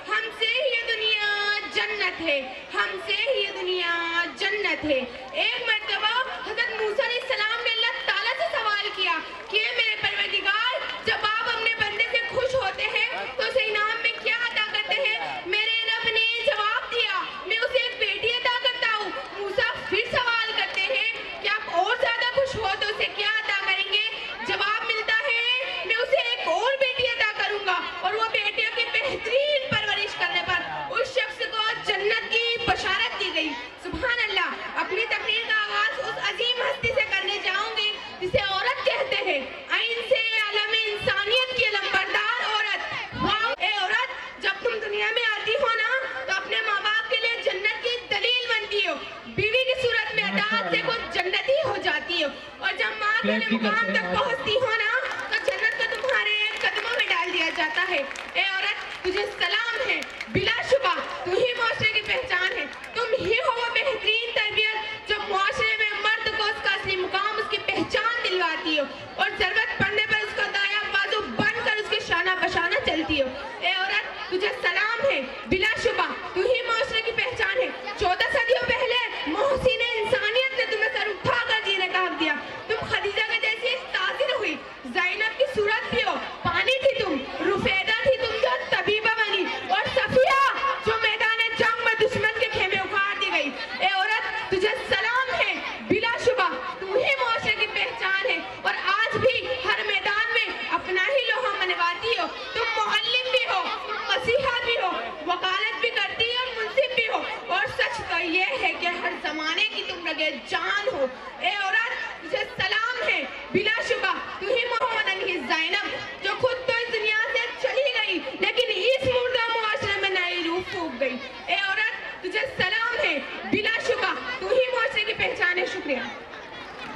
हमसे ही ये दुनिया जन्नत है, हमसे ही ये दुनिया जन्नत है। एक मर्तबा हज़रत मूसा अलैहिस्सलाम ने अल्लाह ताला से सवाल किया कि मेरे परवरदिगार, जब आप अपने बंदे से खुश होते हैं तो उसे इनाम में क्या अता करते हैं? मेरे रब ने जवाब दिया, मैं उसे एक बेटी अता करता हूँ। मूसा फिर सवाल करते हैं कि आप और ज्यादा खुश हो तो उसे क्या अता करेंगे? जवाब मिलता है, मैं उसे एक और बेटी अता करूंगा, और वो बेटियों की बेहतरीन परवरिश करने पर उस शख्स को जन्नत की बशारत दी गई। सुभान अल्लाह। अपनी तकरीर का आगाज उस अजीम हस्ती से करने जाऊंगी जिसे औरत कहते हैं, आइन से आलम इंसानियत की लंबरदार औरत। वाह ए औरत, जब तुम दुनिया में आती हो ना तो अपने माँ बाप के लिए जन्नत की दलील बनती हो। बीवी की सूरत में अताअत से खुद जन्नती हो जाती हो, और जब माँ के मुकाम तक पहुँचती हो ना तो जन्नत को तुम्हारे कदमों में डाल दिया जाता है। ए औरत, तुझे सलाम है, बिलाशुबा तू ही मुआशरे की पहचान है। तुम ही हो वो बेहतरीन तरबियत जो मुआशरे में मर्द को उसका असली मुकाम, उसकी पहचान दिलवाती हो, और जरूरत पड़ने पर उसका दाया बाजू बनकर उसके शाना बशाना चलती हो। ए औरत, तुझे सलाम है, बिलाशुबा तू ही मुआशरे की पहचान है। 14 सदियों पहले मोहसिन इंसानियत ने तुम्हें सर उठाकर जीने का हक दिया। तुम खदीजा के जैसी ताज़िर हुई, ज़ैनब की सूरत भी हो, पानी थी तुम, रुफैदा थी तुम जो तबीबा बनी, और सफिया जो मैदान जंग में दुश्मन के खेमे उखाड़ दी गई। ए औरत, तुझे सलाम है, बिलाशुबा तू ही मुआशरे की पहचान है, और आज भी हर मैदान में अपना ही लोहा मनवाती हो। तुम मुअल्लिम भी हो, मसीहा भी हो, वकालत भी करती हो, मुंसिफ भी हो, और सच तो ये है कि हर जमाने की तुम लगे जान हो। ए औरत, तुझे सलाम है, बिलाशुबा तू ही मोहम्मदन की ज़ैनब जो खुद तो इस दुनिया से चली गई लेकिन इस मुर्दा मुआशरे में नई रूह फूंक गई। ए औरत, तुझे सलाम है, बिलाशुबा तू ही मुआशरे की पहचान है। शुक्रिया।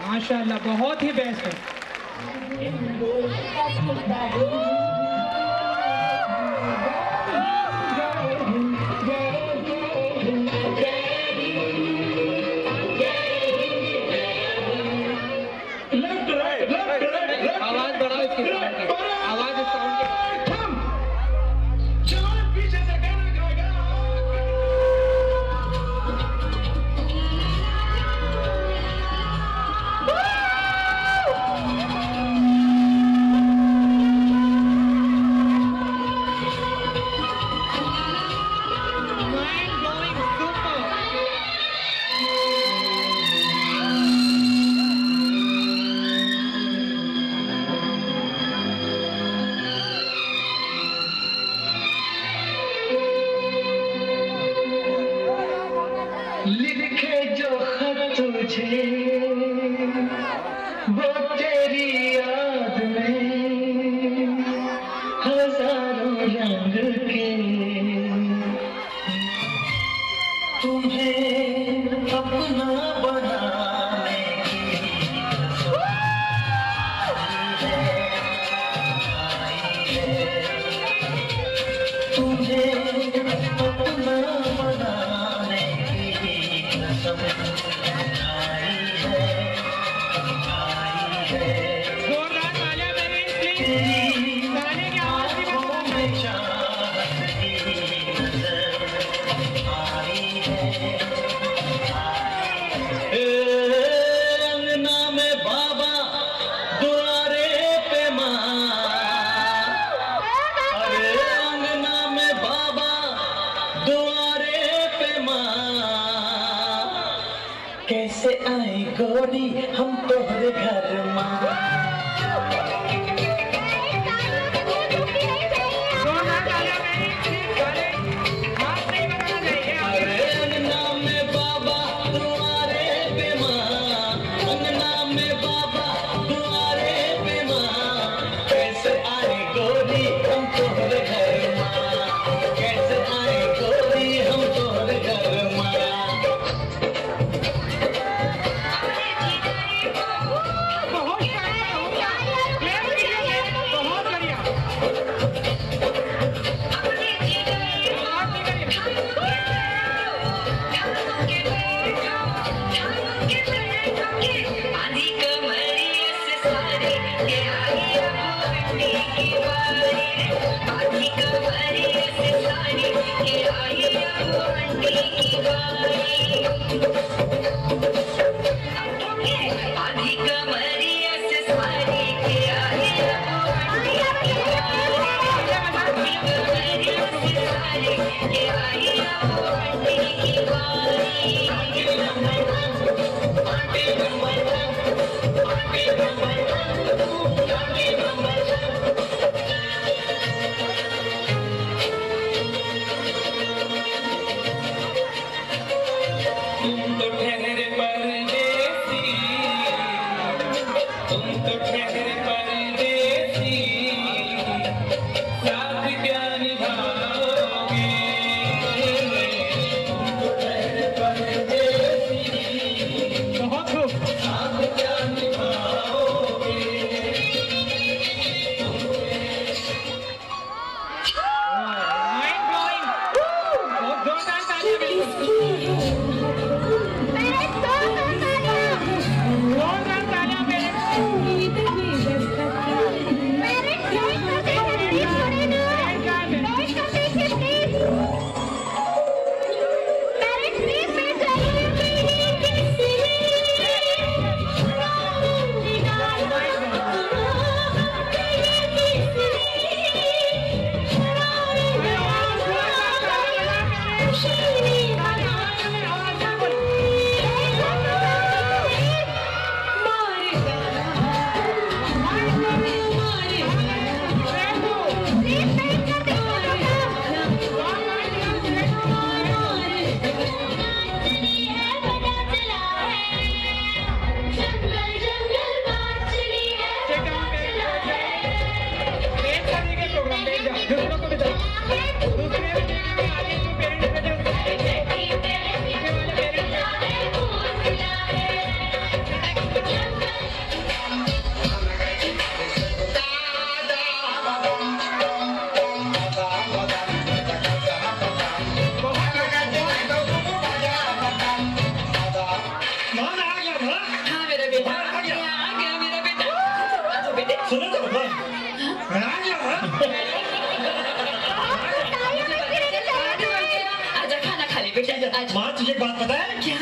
माशाअल्लाह, बहुत ही बेस्ट है। आवाज बढ़ाओ इसकी, साउंड की आवाज, इस साउंड की। लिखे जो खत तुझे वो तेरी याद में हजारों रंग के, तुम्हें अपना बनाने की तुम्हें अपना बनाने जोरदार तालियां मेरी प्लीज। गाने की आवाज भी अंगना में बाबा दुआरे पे माँ, अरे अंगना में बाबा दुआरे पे माँ, कैसे आए गोरी हम तोहरे घर माँ। अरे अंगना में बाबा दुआरे पे माँ, अंगना में बाबा दुआरे पे माँ, कैसे आए गोरी हम तोहरे घर माँ, कैसे आए गोरी हम तोहरे घर माँ। माँ तुझे एक बात पता है क्या?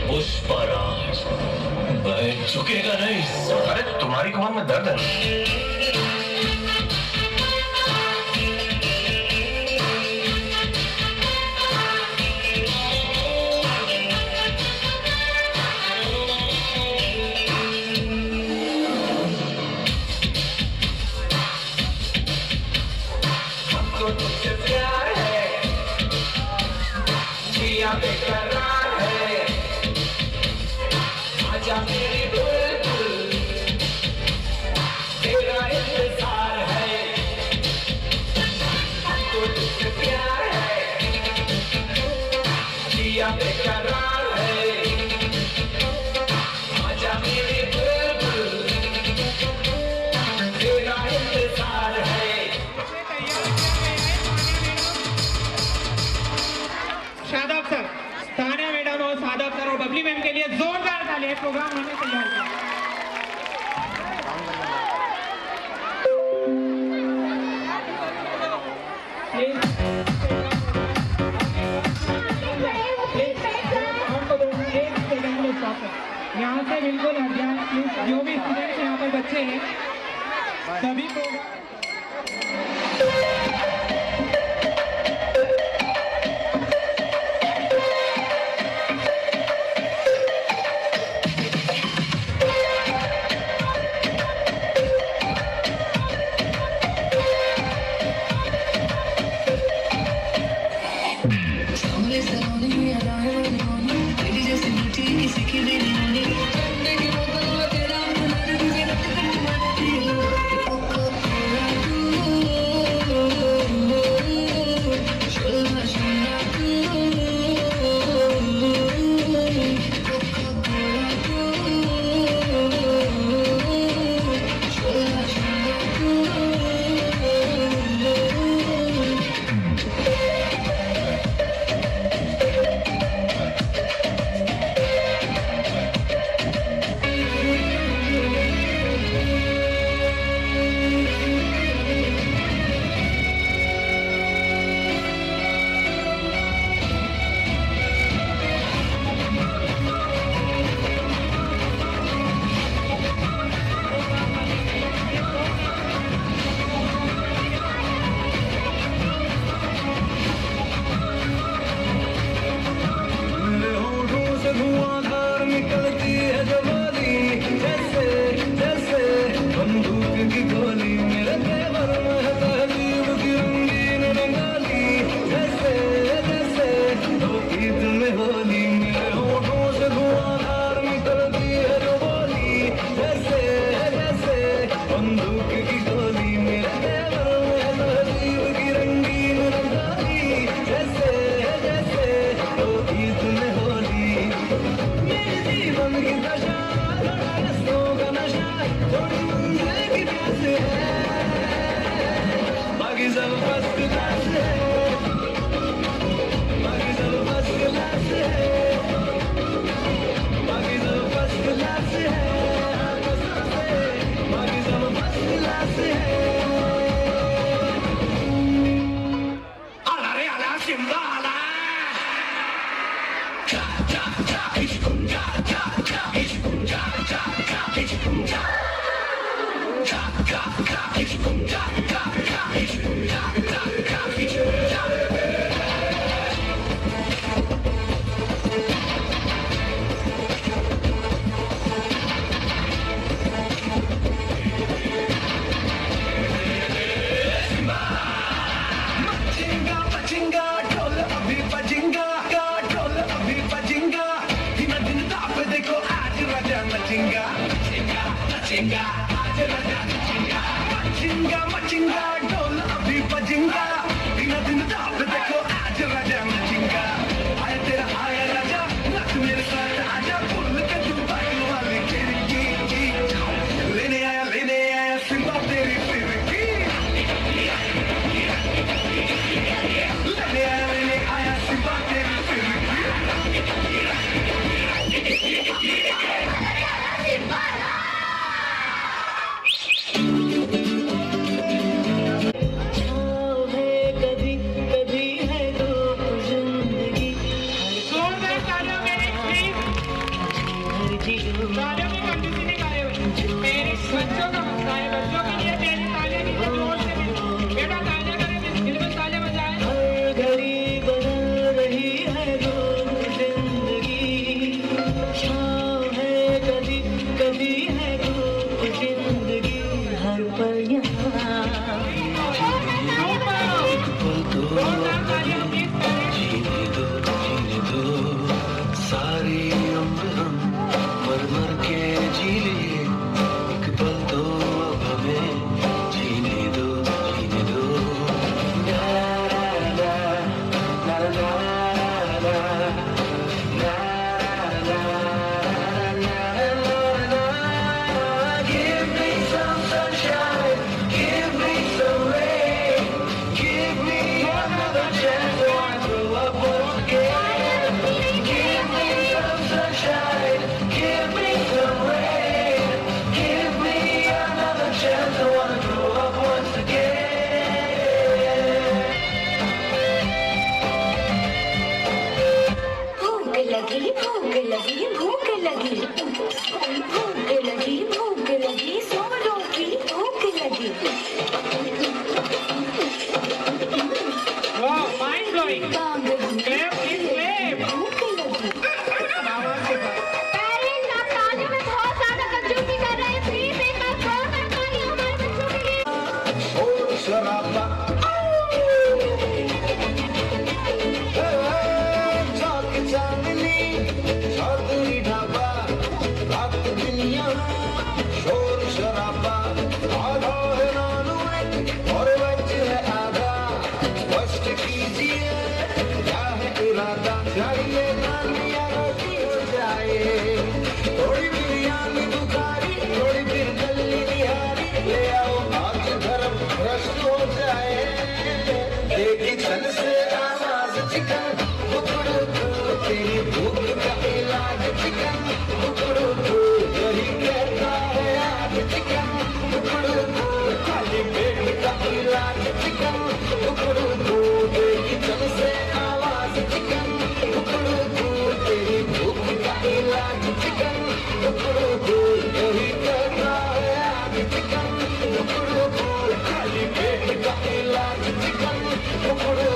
पुष्पराज, मैं झुकेगा नहीं। अरे तुम्हारी कमर में दर्द है। हमको तुझसे प्यार है, जिया बेकरार है, आजा मेरी बुलबुल, तेरा इंतजार है। हमको तुझसे प्यार है, दिया बेकरार है आजा मेरी बुलबुल तेरा इंतजार है। शादाब सर, तानिया मैडम और शादाब सर और बबली मैम के लिए जोरदार तालियां। प्रोग्राम होने तैयार है। यहाँ से बिल्कुल हट जाए प्लीज। जो भी स्टूडेंट्स यहाँ पर बच्चे हैं सभी को मचिंगा ढोल अभी बजेंगा प्यारी ये नानिया रोटी हो जाए, थोड़ी बिरयानी बुखारी, थोड़ी फिर दल्ली निहारी, ले आओ आज धर्म भ्रष्ट हो जाए। देखी छन से आवाज चिकन कुकड़ू तेरी भूख का इलाज चिकन कुकड़ू यही कहता है आज चिकन कुकड़ू खाली पेट का इलाज चिकन कुकड़ू देखी छन से आवाज चिकन कुकड़ू तेरी भूख का इलाज चिकन कुकड़ू यही कहता है आज चिकन कुकड़ू खाली पेट का इलाज चिकन कुकड़ू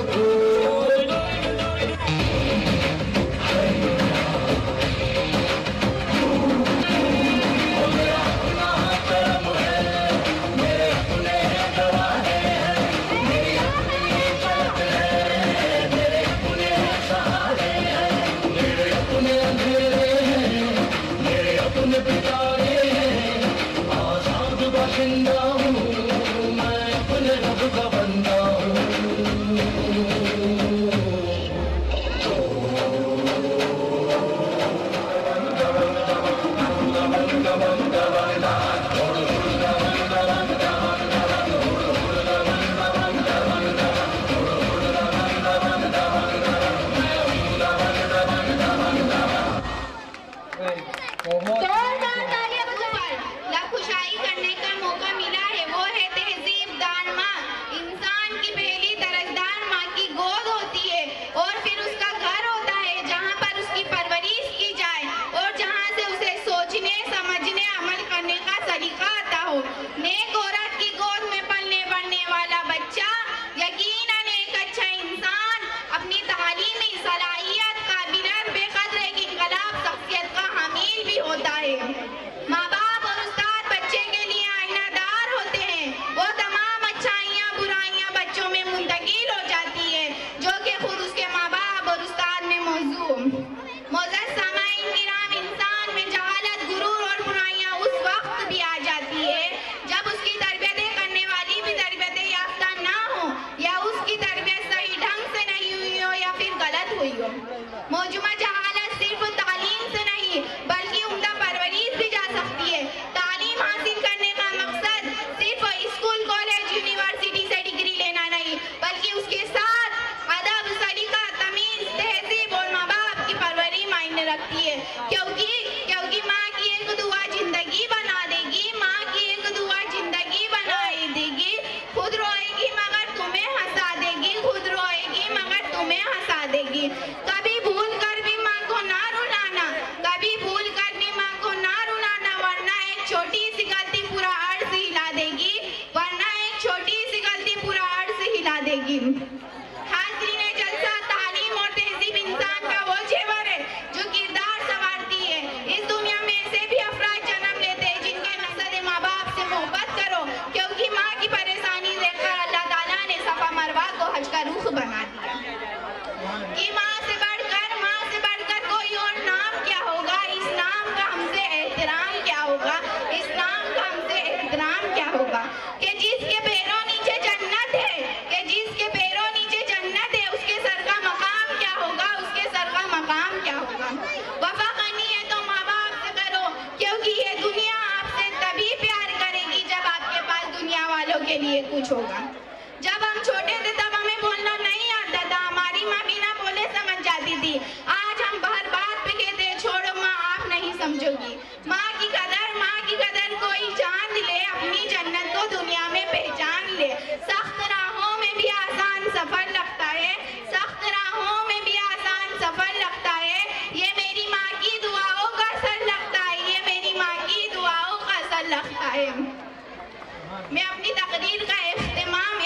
मैं अपनी तकरीर का इख्तिमाम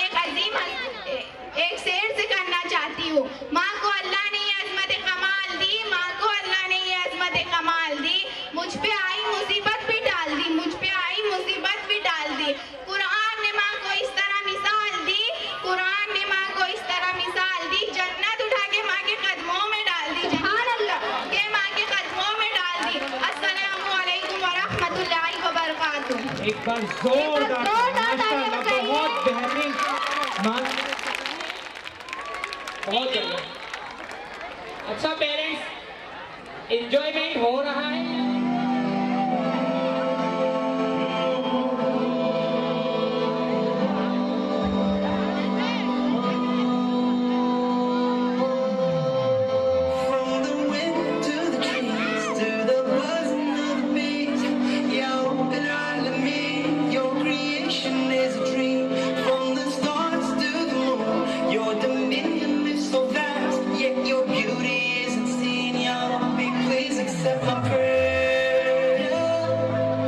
एक शेर से करना चाहती हूँ। माँ को अल्लाह ने ये अज़मत कमाल दी, माँ को अल्लाह ने ये अज़मत कमाल दी, मुझ पे आई मुसीबत भी डाल दी, मुझ पे आई मुसीबत भी डाल दी। कुरान ने माँ को इस तरह मिसाल दी, कुरान ने माँ को इस तरह मिसाल दी, जन्नत उठा के माँ के कदमों में डाल दी, सुभान अल्लाह के माँ के कदमों में डाल दी। अस्सलामु अलैकुम व रहमतुल्लाहि व बरकातुहू। एक बार जोरदार बहुत बेहतरीन, बहुत बढ़िया। अच्छा अच्छा पेरेंट्स, एंजॉयमेंट हो रहा है। Accept my prayer,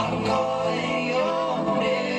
I'm calling your name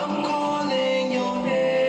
I'm calling your name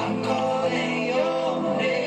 I'm calling your name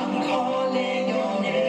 I'm calling your name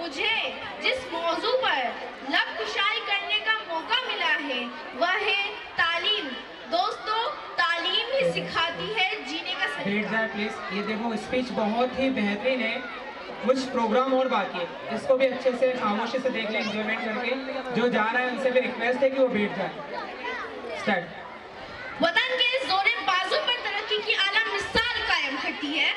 मुझे जिस मौजू पर लब कुशाई करने का मौका मिला है वह है तालीम। दोस्तों, तालीम ही सिखाती है जीने का सलीका। बैठ जाए प्लीज। ये देखो स्पीच बहुत ही बेहतरीन है, कुछ प्रोग्राम और बाकी है, इसको भी अच्छे से खामोशी से देख ले, एंजॉयमेंट करके। जो जा रहा है उनसे भी रिक्वेस्ट है कि वो बैठ जाए। स्टार्ट। वतन के जोरे बाजू पर तरक्की की आला मिसाल कायम करती है,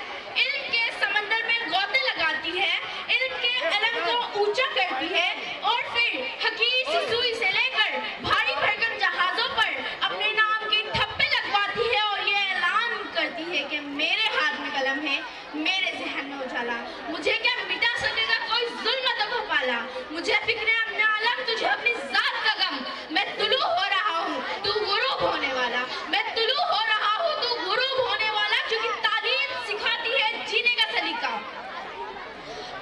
इल्म के समंदर में गोते लगाती है, इल्म के अलम को ऊंचा करती है और फिर हकीर सी सुई से लेकर भारी भरकम जहाजों पर अपने नाम के ठप्पे लगवाती है और ये ऐलान करती है कि मेरे हाथ में कलम है, मेरे जहन में उजाला। मुझे क्या मिटा सकेगा कोई जुल्म तो भोपाला। मुझे फिक्र है अपने आलम, तुझे अपनी जात का गम। मैं तुलू हो रहा हूँ, तू गुरूब होने वाला। मैं तुलू हो रहा हूँ, तू गुरूब होने वाला, क्योंकि तालीम सिखाती है जीने का सलीका।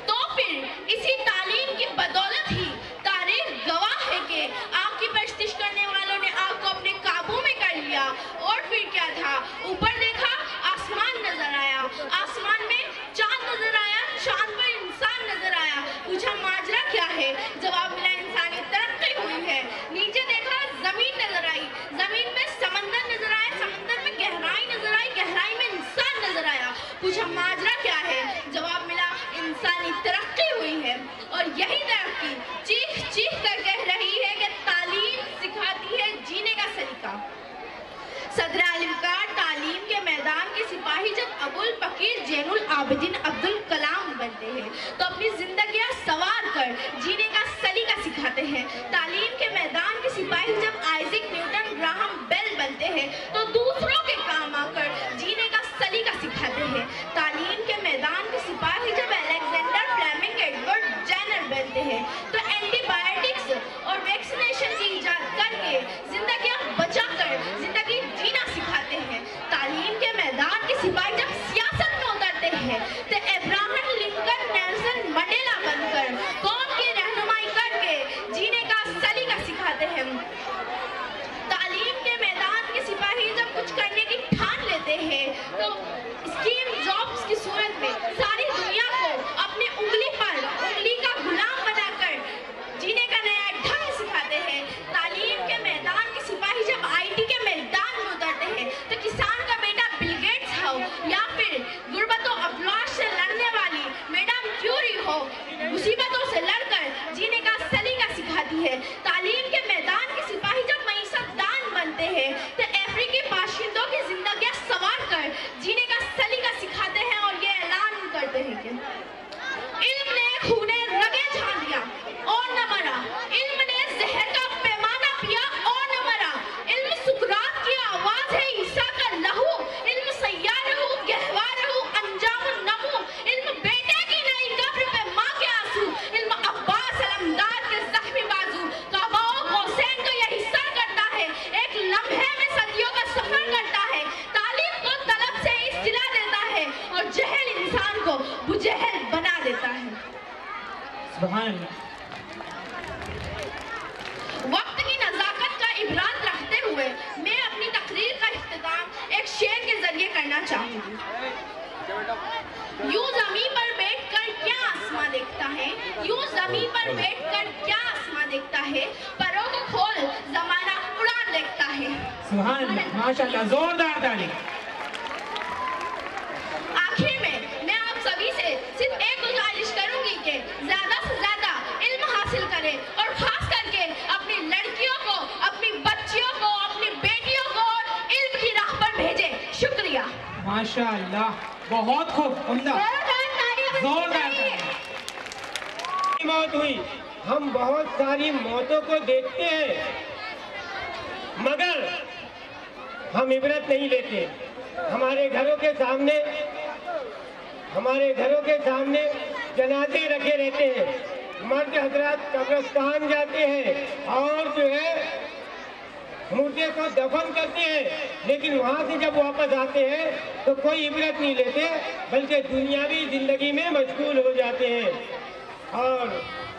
तो फिर इसी तालीम की बदौलत ही तारीख गवाह है कि आग की परस्तिश करने वालों ने आग को अपने काबू में कर लिया। और फिर क्या था, ऊपर देखा आसमान नजर आया, आसमान में चांद नजर आया, चांद पर इंसान नजर आया। पूछा माजरा क्या है, जवाब मिला इंसानी तरक्की हुई है। नीचे देखा जमीन नजर आई, जमीन में समंदर नजर आया, समंदर में गहराई नजर आई, गहराई में इंसान नजर आया। पूछा माजरा क्या है, जवाब मिला इंसानी तरक्की हुई है। और यही तरक्की चीख चीख कर कह रही है कि तालीम सिखाती है जीने का सलीका। सदर आलिमकार तालीम के मैदान के सिपाही जब अबुल फकीर जैनुल आबिदीन अब्दुल कलाम बनते हैं तो अपनी जिंदगियां सवार कर जीने का सलीका सिखाते हैं। तालीम के मैदान के सिपाही जब आइजैक न्यूटन ग्राहम बेल बनते हैं तो दूसरों के काम आकर जीने का सलीका सिखाते हैं। तालीम के मैदान के सिपाही जब अलेक्जेंडर फ्लेमिंग एडवर्ड जेनर बनते हैं तो एंटीबायोटिक्स और वैक्सीनेशन की इजाद करके जिंदगियां बचाकर जिंदगी जीना सिखाते हैं। तालीम के मैदान के सिपाही जब सियासत में उतरते हैं तो अब्राहम लिंकन नेल्सन मंडेला बनकर कौम की रहनुमाई करके जीने का सलीका सिखाते हैं। तालीम के मैदान के सिपाही जब कुछ करने की ठान लेते हैं तो स्कीम जॉब्स की सूरत में सारी दुनिया को अपनी उंगली का गुलाम बनाकर जीने का नया ढंग सिखाते हैं। तालीम के मैदान के सिपाही जब आईटी के मैदान में उतरते हैं तो किसान का बेटा बिल गेट्स हो या फिर गुर्बत और अफलास से लड़ने वाली मैडम क्यूरी हो, मुसीबतों से लड़कर जीने का सलीका सिखाती है। तालीम के मैदान के सिपाही जब मईशतदान बनते हैं तो अफ्रीकी बाशिंदों की जिंदगियां संवार कर जीने का सलीका सिखाते हैं और ये ऐलान करते हैं कि इल्म ने खूने रगे झाड़ दिया और न मरा, इल्म ने जहर का पैमाना पिया और न मरा। इल्म सुकरात की आवाज है ईसा का लहू, इल्म सय्यारहू गहवारहू अंजामुन नमू। इल्म बेटे की नई कब्र पे माँ के आंसू, इल्म अब्बास अलमदार के जख्मी बाजू। काबाओ हुसैन को यही सर करता है, एक लम्हे में सदियों का सफर करता है। तालीम को तलब से इस्तिला देता है और जहल इंसान को बुजहल बना देता है। सुभान अल्लाह। वक्त की नजाकत का इबरात रखते हुए मैं अपनी तकरीर का इख्तिताम एक शेर के जरिए करना चाहूंगी। यूं ज़मीं पर बैठकर क्या आसमां देखता है, यूं ज़मीं पर बैठकर क्या आसमां देखता है, परों को खोल जमाना उड़ान देखता है। सुभान अल्लाह, माशाअल्लाह, जोरदार ताली। आखिर में मैं आप सभी से सिर्फ एक गुजारिश करूंगी कि ज्यादा से ज्यादा इल्म हासिल करें और खास करके अपनी लड़कियों को, अपनी बच्चियों को, अपनी बेटियों को इल्म की राह पर भेजें। शुक्रिया। माशाअल्लाह, बहुत खूब, उम्दा, जोरदार ताली। मौत हुई, हम बहुत सारी मौतों को देखते हैं मगर हम इबरत नहीं लेते। हमारे घरों के सामने जनाजे रखे रहते हैं, मर्द हजरात कब्रिस्तान जाते हैं और जो है मुर्दे को दफन करते हैं, लेकिन वहाँ से जब वापस आते हैं तो कोई इबरत नहीं लेते बल्कि दुनियावी जिंदगी में मशगूल हो जाते हैं। और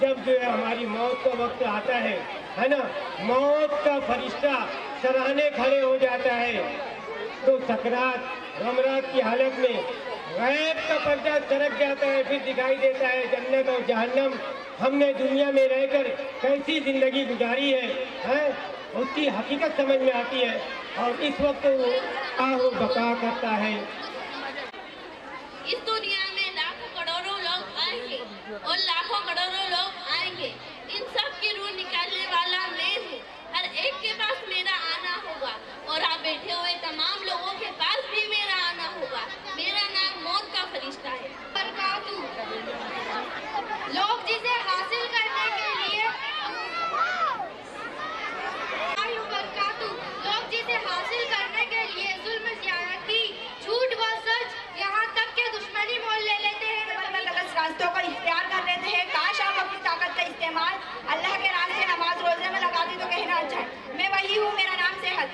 जब जो है हमारी मौत का वक्त आता है ना, मौत का फरिश्ता सराहने खड़े हो जाता है तो सकरात गमरात की हालत में गैब का पर्दा सरक जाता है, फिर दिखाई देता है जन्नत और जहन्नम। हमने दुनिया में रहकर कैसी जिंदगी गुजारी है उसकी हकीकत समझ में आती है और इस वक्त वो आहू बका करता है। इस दुनिया में लाखों करोड़ों लोग आएंगे और लाखों करोड़ों लोग आएंगे, इन सब की रूह निकालने वाला मैं हूँ। हर एक के पास मेरा आना होगा और आप बैठे हुए तमाम लोगों के पास भी मेरा आना होगा। मेरा नाम मौत का फरिश्ता है। लोग जिसे हासिल करने के लिए लोग जिसे हासिल करने के लिए जुल्म, ज्यादती, झूठ व सच, यहाँ तक के दुश्मनी इस्तेमाल अल्लाह के रास्ते नमाज रोजे में लगा दी तो कहना अच्छा है। मैं वही हूँ, मेरा नाम सेहत।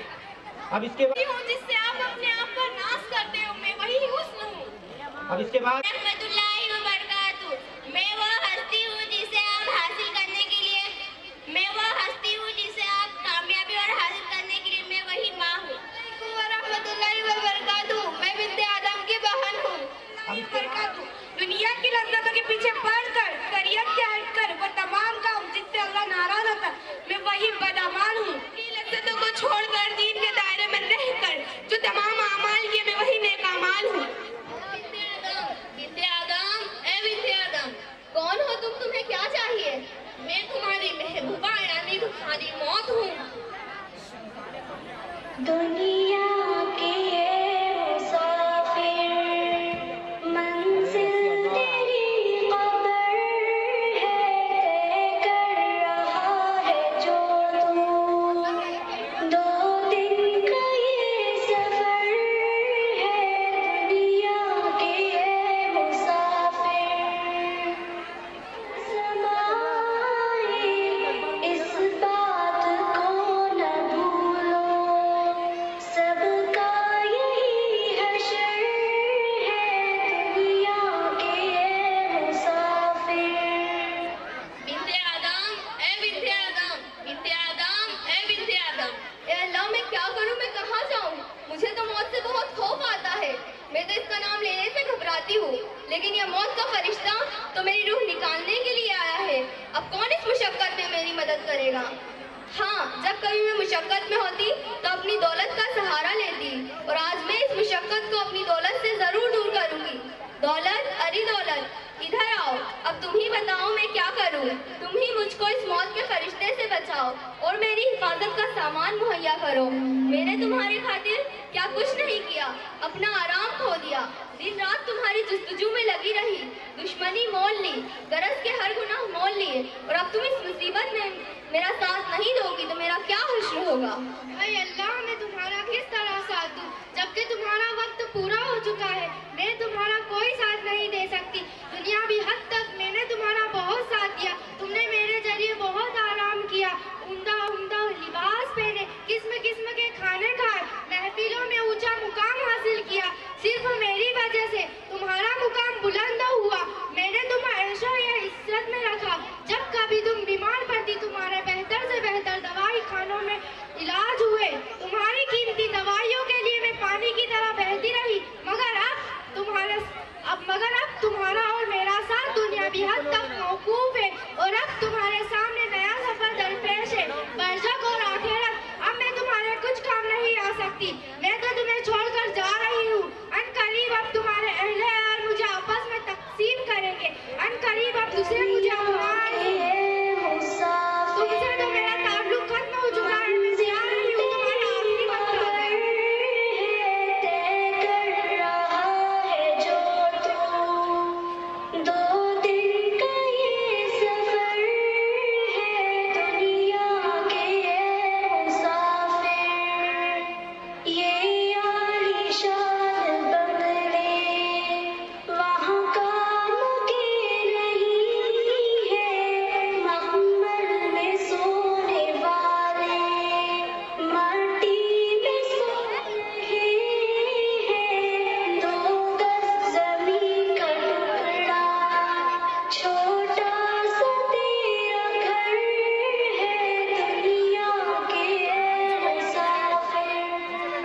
अब इसके बाद जिससे आप अपने आप पर नाश करते हो, मैं वही हुस्न हूँ। अब इसके बाद रहमतुल्लाहि व बरकातुहू। मैं वो हस्ती हूँ जिसे आप हासिल करने के लिए, मैं वो हस्ती हूँ जिसे आप कामयाबी और हासिल करने के लिए मैं वही माँ हूँ। रहमतुल्लाहि व बरकातुहू। मैं बिन्ते आदम की बहन हूँ। दुनिया की लज्जतों के पीछे पड़कर शरीयत से हटकर वो तमाम काम जिससे अल्लाह नाराज होता है, मैं वही बदअमाल हूँ। लज्जतों को छोड़कर दीन के दायरे में रहकर जो तमाम अमाल किए, मैं वही नेक अमाल हूँ। बिन्ते आदम, ए बिन्ते आदम, कौन हो तुम? तुम्हें क्या चाहिए? मैं तुम्हारी महबूबा यानी तुम्हारी मौत हूँ। दुनिया के मुसाफिर मंजिल तेरी कब्र है, तय कर रहा है जो तू। 2 दिन का ये सफर है, दुनिया के मुसाफिर। समाए इस बात को न भूलो, सबका यही हशर है, दुनिया के मुसाफिर। बिन्ते आदम, ए बिन्ते आदम, बिन्ते आदम, ए बिन्ते आदम। ए अल्लाह, मैं क्या करूं? मैं कहाँ जाऊं? मुझे तो मौत से बहुत खौफ आता है। मैं तो इसका नाम लेने से घबराती हूँ, लेकिन यह मौत का फरिश्ता तो मेरी रूह निकालने के लिए आया है। अब कौन इस मुशक्कत में मेरी मदद करेगा? हाँ, जब कभी मैं मुशक्कत में होती तो अपनी दौलत का सहारा लेती, और आज मैं इस मुशक्कत को अपनी दौलत से जरूर दूर करूंगी। दौलत, अरे दौलत, इधर आओ। अब तुम ही बताओ मैं क्या करूं? तुम ही मुझको इस मौत के फरिश्ते से बचाओ और मेरी हिफाजत का सामान मुहैया करो। मैंने तुम्हारे खातिर क्या कुछ नहीं किया, अपना आराम खो दिया, दिन रात तुम्हारी जुस्तजू में लगी रही, दुश्मनी मोल ली, गरज के हर गुनाह मोल लिए, और अब तुम इस मुसीबत में मेरा साथ नहीं दोगी तो मेरा क्या हश्र होगा? हाय अल्लाह, मैं तुम्हारा किस तरह साथ दूं, जबकि तुम्हारा वक्त पूरा हो चुका है। मैं तुम्हारा कोई साथ नहीं दे सकती। दुनियावी हद तक मैंने तुम्हारा बहुत साथ दिया। तुमने मेरे जरिए बहुत आराम किया, उम्दा उम्दा लिबास पहने, किस्म किस्म के खाने खाए, महफिलों में ऊंचा मुकाम हासिल किया। सिर्फ मेरी वजह से तुम्हारा मुकाम बुलंद हुआ। मैंने तुम्हें ऐशो या इज्जत में रखा। जब कभी तुम बीमार पड़ती, तुम्हारे बेहतर से बेहतर दवाई खानों में इलाज हुए। तुम्हारी कीमती दवाइयों के लिए मैं पानी की तरह बहती रही, मगर अब तुम्हारा और मेरा साथ दुनियावी हद तक मौकूफ है, और अब तुम्हारे सामने नया सफर दरपेश है, बरज़ख और आखिरत। अब मैं तुम्हारे कुछ काम नहीं आ सकती। मैं तो तुम्हें छोड़कर जा रही हूँ। अनकरीब अब तुम्हारे अहले और मुझे आपस में तकसीम करेंगे। अनकरीब अब तुझसे मुझे तुमसे तो मेरा ताल्लुक खत्म हो चुका है। मैं जा रही हूँ, तुम्हारा आखिरी वक्त आ गया। तय कर रहा है जो तू। 2 दिन का ये सफर है, दुनिया के मुसाफिर। ये आलीशान बंगले वहाँ काम के नहीं है, महमल में सोने वाले माटी में सो रहे हैं। 2 गज जमीन का टुकड़ा, छोटा सा तेरा घर है, दुनिया के मुसाफिर।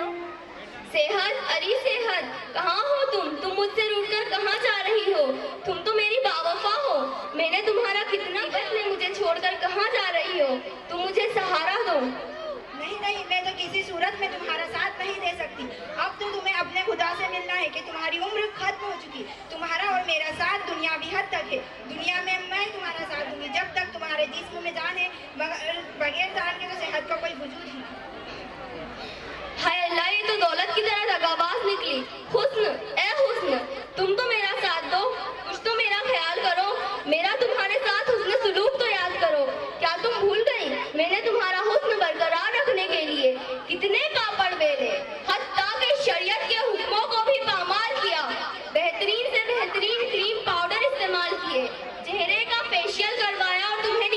सेहत, अरे सेहत, कहाँ हो तुम? तुम मुझसे रूठकर कहाँ जा रही हो? तुम तो मेरी बावफा हो। मैंने तुम्हारा कितना बदले, मुझे छोड़कर कहाँ जा रही हो? तुम मुझे सहारा दो। नहीं, मैं तो किसी सूरत में तुम्हारा साथ नहीं दे सकती। अब तो तुम्हें अपने खुदा से मिलना है कि तुम्हारी उम्र खत्म हो चुकी। तुम्हारा और मेरा साथ दुनियावी हद तक है। दुनिया में मैं तुम्हारा साथ दूंगी जब तक तुम्हारे जिस्म में जान है, बगैर जान के तो सेहत का कोई वजूद ही नहीं। हाय अल्लाह, ये तो दौलत की तरह दगाबाज निकली। हुस्न, ए हुस्न, तुम तो मेरा साथ दो, कुछ तो मेरा ख्याल करो, मेरा तुम्हारे साथ हुस्न सुलूक तो याद करो। क्या तुम भूल गई मैंने तुम्हारा हुस्न बरकरार रखने के लिए कितने कापड़ बेले, हत्ता के शरीयत के हुक्मों को भी पामाल किया, बेहतरीन से बेहतरीन क्रीम पाउडर इस्तेमाल किए, चेहरे का फेशियल करवाया और तुम्हें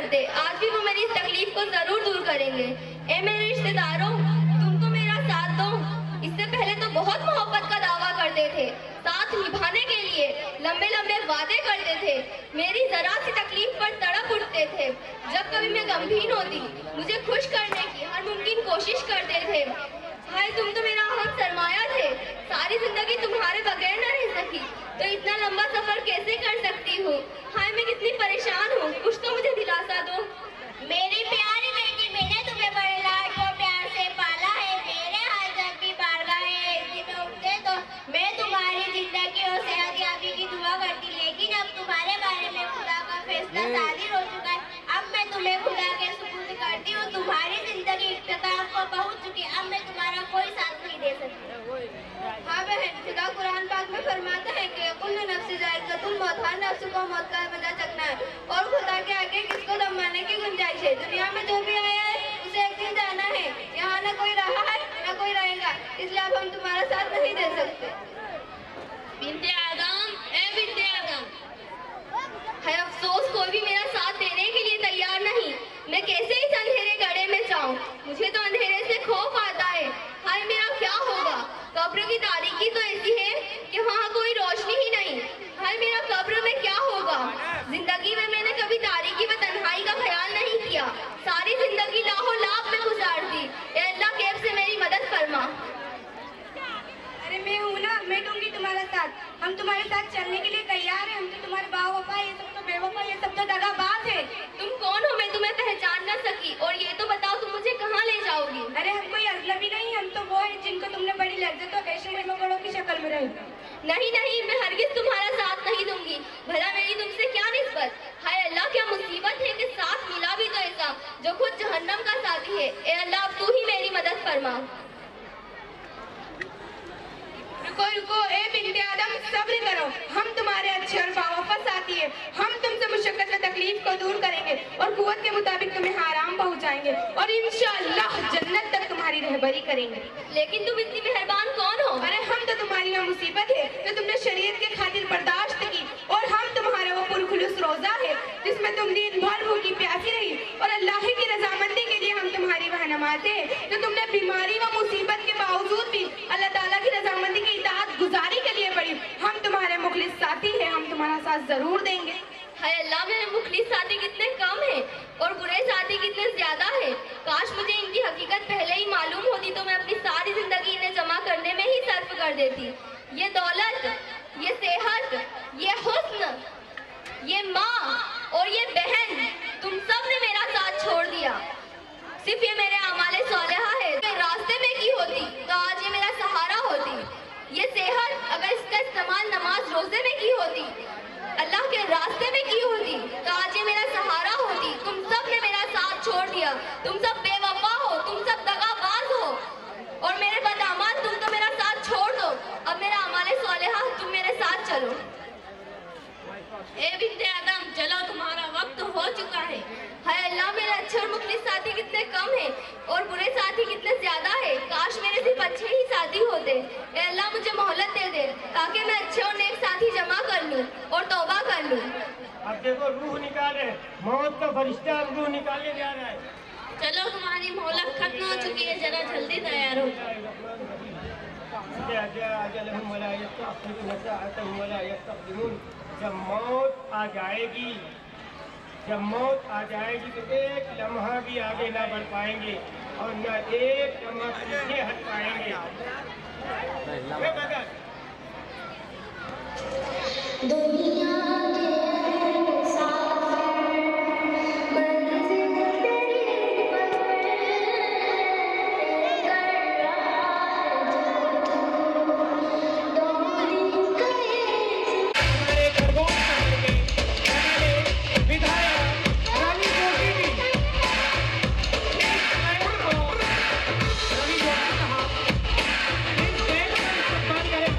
करते, आज भी वो मेरी इस तकलीफ को जरूर दूर करेंगे। ए मेरे रिश्तेदारों, तुम तो मेरा साथ दो। इससे पहले तो बहुत मोहब्बत का दावा करते थे, साथ निभाने के लिए लंबे लंबे वादे करते थे, मेरी जरा सी तकलीफ पर तड़प उठते थे। जब कभी मैं गमगीन होती, मुझे खुश करने की हर मुमकिन कोशिश करते थे। हाय, तुम तो मेरा अहम सरमाया थे, सारी जिंदगी तुम्हारे बगैर न रह सकी तो इतना लंबा सफर कैसे कर सकती हूँ। हाय, मैं कितनी परेशान हूँ, कुछ तो मुझे दिलासा दो। मेरी प्यारी बेटी, मैंने तुम्हें बड़े लाड और प्यार से पाला है। मेरे हाथ जब भी बारगाह में उठते तो मैं तुम्हारी जिंदगी और सेहतयाबी की दुआ करती, लेकिन अब तुम्हारे बारे में खुदा का फैसला सादिर हो चुका है। अब मैं तुम्हें खुदा के सुपुर्द करती हूँ। तुम्हारी जिंदगी इख्तिताम को पहुँच चुकी, अब मैं तुम्हारा कोई साथ नहीं दे सकती। हाँ बहन, खुदा कुरान पाक में फरमाता है कि कुल्लु नफ्स जायक़ातुल मौत, हर नफ्स को मौत का मजा चखना है और खुदा के आगे किसको दम मारने की गुंजाइश है। दुनिया में जो भी आया है उसे एक दिन जाना है। यहाँ न कोई रहा है न कोई रहेगा, इसलिए अब हम तुम्हारा साथ नहीं दे सकते। बिन्ते आदम, ए बिन्ते आदम, है अफसोस, कोई भी मेरा साथ देने के लिए तैयार नहीं। मैं कैसे इस अंधेरे गड्ढे में जाऊं? मुझे तो अंधेरे से खौफ आता है। हाय, मेरा क्या होगा? कब्र की तारीकी तो ऐसी है कि वहाँ कोई रोशनी ही नहीं। हाय, मेरा कब्र में क्या होगा? जिंदगी में मैंने कभी तारीकी व तन्हाई का ख्याल नहीं किया, सारी जिंदगी लाहो लाभ में गुजार दी। ए अल्लाह, कैब से मेरी मदद फरमा। अरे मैं हूँ ना, मैं दूंगी तुम्हारा साथ। हम तुम्हारे साथ चलने के लिए तैयार हैं। हम तो तुम्हारे बावफा, ये सब तो बेवफा, ये सब तो दगाबाज है। तुम कौन हो? मैं तुम्हें पहचान न सकी। और ये तो बताओ, तुम मुझे कहाँ ले जाओगी? अरे हम कोई अजनबी नहीं, हम तो वो है जिनको तुमने बड़ी लज्जत और ऐशो मगड़ों की शक्ल में रहे। नहीं नहीं, मैं हरगिज तुम्हारा साथ नहीं दूंगी। भला मेरी तुमसे क्या निस्बत? हाय अल्लाह, क्या मुसीबत है कि साथ मिला भी तो ऐसा जो खुद जहन्नम का साथी है। ए अल्लाह, अब तू ही मेरी मदद फरमा। रुको रुको, ए बिन्ते आदम, सब्र करो। हम तुम्हारे अच्छे और बावफा साथी हैं। हम तुमसे मुशक्कत व तकलीफ को दूर करेंगे और कुव्वत के मुताबिक तुम्हें आराम पहुंचाएंगे और इंशाअल्लाह जन्नत तक तुम्हारी रहबरी करेंगे। लेकिन तुम इतनी मेहरबान कौन हो? अरे हम तो तुम्हारी यहाँ मुसीबत है तो तुमने शरीयत के खातिर बर्दाश्त की, और हम तुम्हारा वो पुरखुलूस रोजा है जिसमें तुम दिन भर भूखी प्यासी रही और अल्लाह की रजामंदी के लिए हम तुम्हारी वहाँ नमाज़ है। तो तुमने बीमारी व मुसीबत के बावजूद भी अल्लाह ताला की रजामंदी की इताअत गुजारी के लिए पड़ी। हम तुम्हारे मुखलिस साथी हैं, हम तुम्हारा साथ जरूर देंगे। हाय अल्लाह, मेरे मुखलिस साथी कितने कम हैं और बुरे साथी कितने ज्यादा हैं। काश मुझे इनकी हकीकत पहले ही मालूम होती तो मैं अपनी सारी जिंदगी इन्हें जमा करने में ही सर्फ कर देती। ये दौलत, ये सेहत, ये हुस्न, ये माँ और ये बहन, तुम सब ने मेरा साथ छोड़ दिया। सिर्फ ये मेरे आमाले सोलेहा है, अगर रास्ते में की होती तो आज ये मेरा सहारा होती। ये सेहत, अगर इसका इस्तेमाल नमाज रोजे में की होती, अल्लाह के रास्ते में की होती तो आज ये मेरा सहारा होती। तुम सब ने मेरा साथ छोड़ दिया। तुम सब बेवफा हो, तुम सब दगाबाज हो और मेरे बदआमाल, तुम तो मेरा साथ छोड़ दो। अब मेरा अमाले सोलेहा, तुम मेरे साथ चलो। ए बिन्ते आदम, चलो, तुम्हारा वक्त हो चुका है। हाय अल्लाह, मेरे अच्छे और मुखलिस साथी कितने कम हैं और बुरे साथी कितने ज्यादा है। काश मेरे सिर्फ अच्छे ही साथी होते। ए अल्लाह, मुझे मोहलत दे दे ताकि मैं अच्छे और नेक साथी जमा कर लूं और तौबा कर लूं। अब देखो, रूह निकाले, मौत का फरिश्ता अब रूह निकाले जा रहा है। चलो, तुम्हारी मोहलत खत्म हो चुकी है, जरा जल्दी तैयार हो। जब मौत आ जाएगी, जब मौत आ जाएगी तो एक लम्हा भी आगे ना बढ़ पाएंगे और न एक लम्हा पीछे हट पाएंगे। दुनिया के मुसाफिर मंजिल तेरी पकड़ कर रहा है जो डोली गए। हमारे खरगोश शहर के पहले विधायक रवि जोशी जी, इस बैंक को रवि जोशी साहब, इस बैंक का इस्तेमाल करें।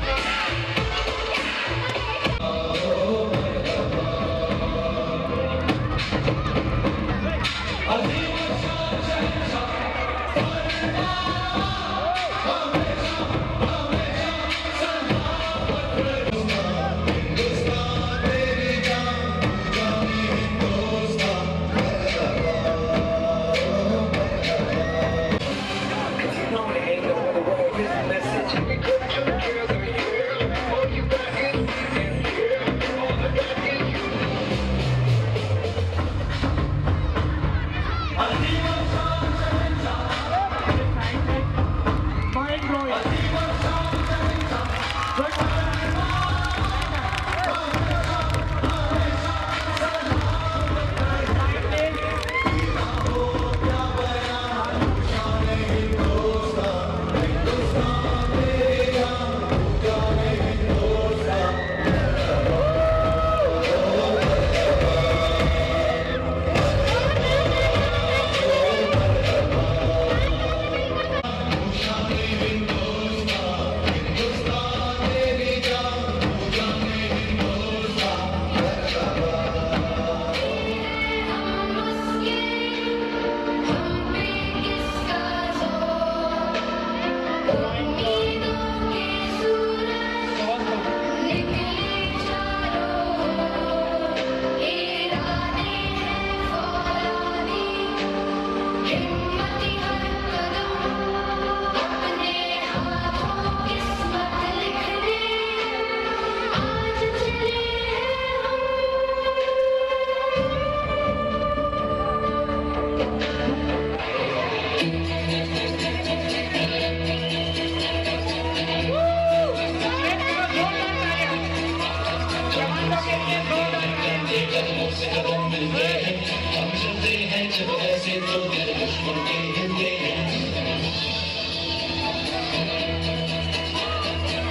ऐसे तो दिल दुश्मन के हिलते हैं,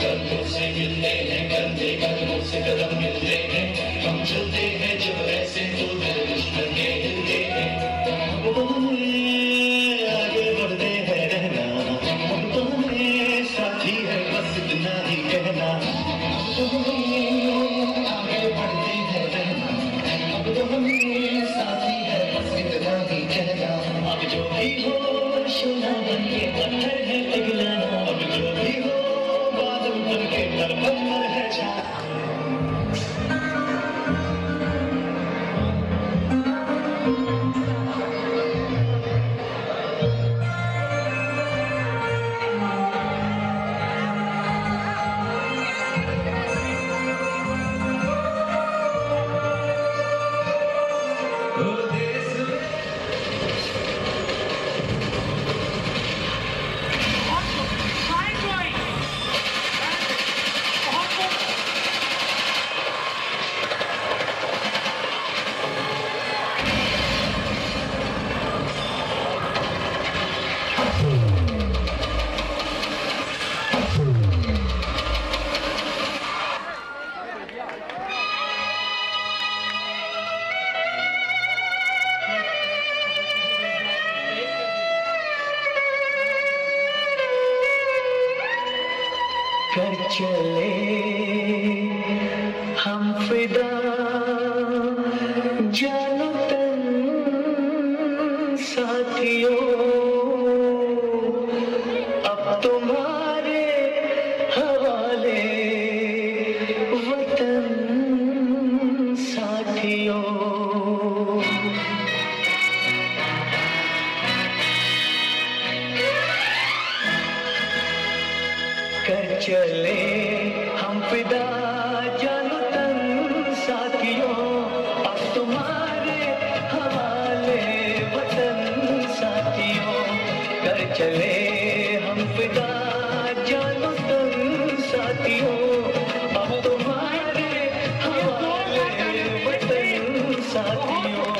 कंधों से मिलते हैं, कंधे कदमों से कदम मिलते हैं, हम चलते हैं जब ऐसे तो दिल दुश्मन के हिलते हैं। आगे बढ़ते हैं रहना, अब तो हमें साथी है बस इतना ही कहना। आगे बढ़ते हैं रहना, अब तो हमें साथी है बस इतना ही कहना। अब जो भी हो सोना बन के पत्थर है पिघलाना, अब जो भी हो बादल बन के पर्वत पर है छाना। कर चले हम फिदा जानो तन साथियों, अब तुम्हारे हवाले वतन साथियों। कर चले हम फिदा जानो तन साथियों, अब तुम्हारे हवाले वतन साथियों। कर चले हम फिदा जानो तन साथियों, अब तुम्हारे हवाले वतन साथियों।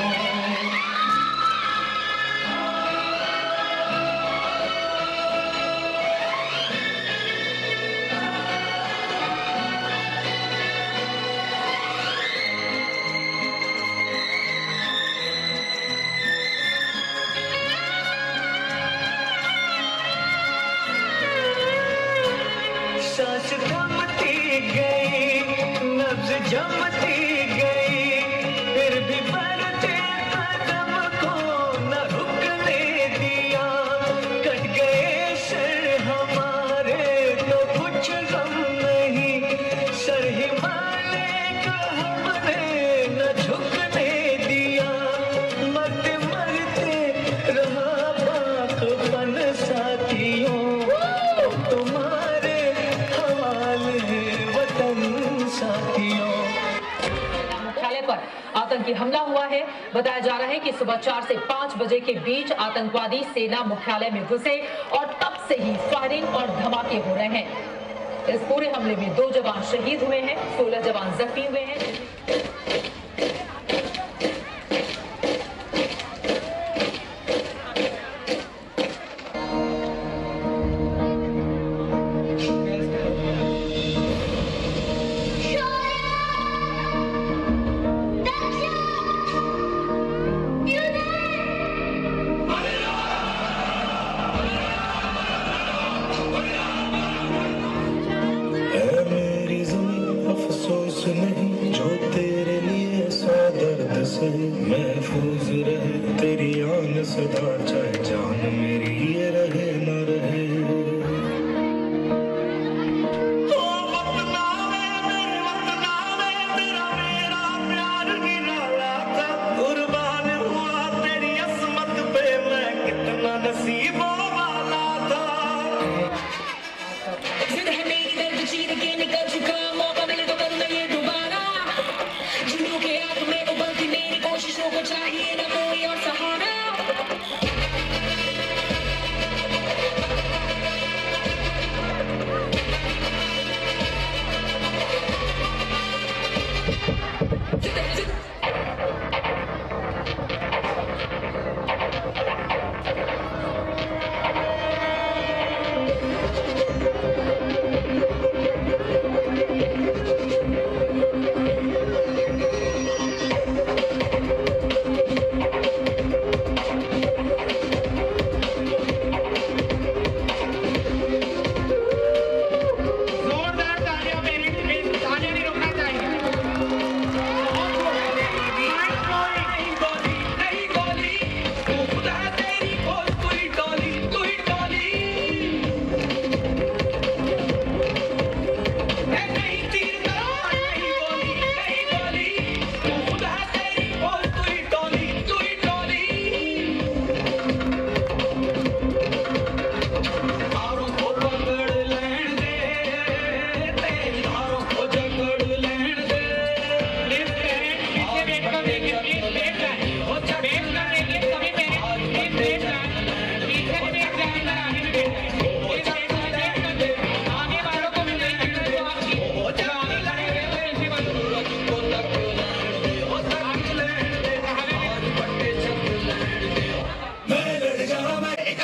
सांस थमती गई, नब्ज जमती गई, फिर भी बढ़ते कदम को न रुकने दिया। कट गए सर हमारे तो कुछ गम नहीं, सर हिमालय का हमने न झुकने दिया। मरते मरते रहा बाकपन साथियों, तुम्हारे मुख्यालय पर आतंकी हमला हुआ है। बताया जा रहा है कि सुबह 4 से 5 बजे के बीच आतंकवादी सेना मुख्यालय में घुसे और तब से ही फायरिंग और धमाके हो रहे हैं। इस पूरे हमले में 2 जवान शहीद हुए हैं, 16 जवान जख्मी हुए हैं। नहीं जो तेरे लिए सौ दर्द से महफूज रहे, तेरी आन सदा चाहे जान मेरी ये रहे न रहे। तेरा मेरा प्यार निराला था, कुर्बान हुआ तेरी असमत पे मैं कितना नसीबों वाला था। जिद है मेरी दर्द चीर के निकल चुका, मौका मिले तो करूं मैं ये दोबारा। जुनून के आग में उबलती मेरी कोशिशों को चाहिए न कोई और सहारा।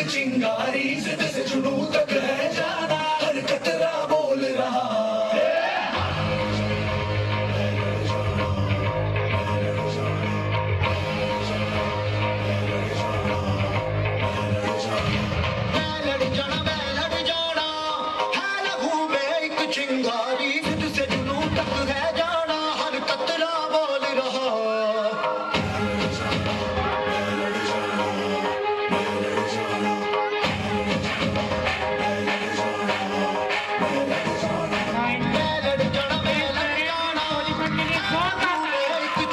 एक चिंगारी जिद से जुनू तक है जाना हर कतरा बोल रहा चिंगारी जिद से जुनू तक है जाना हर कतरा बोल रहा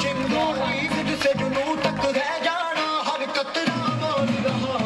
चिंगारी जिद से जुनू तक है जाना हर कतरा बोल रहा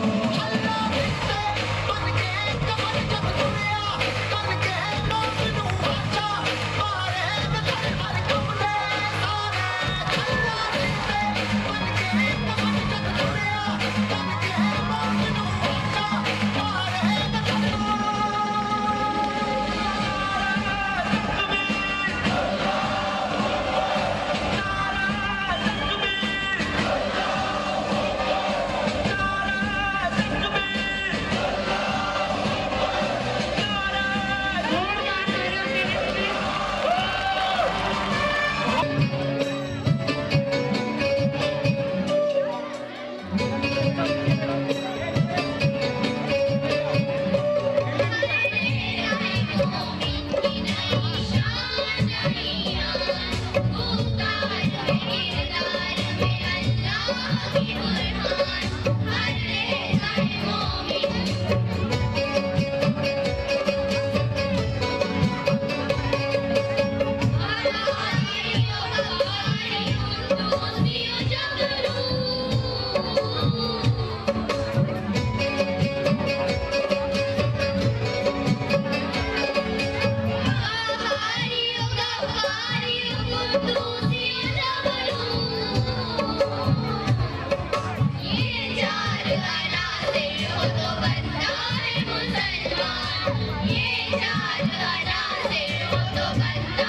ये चार गाना से हो तो बंदा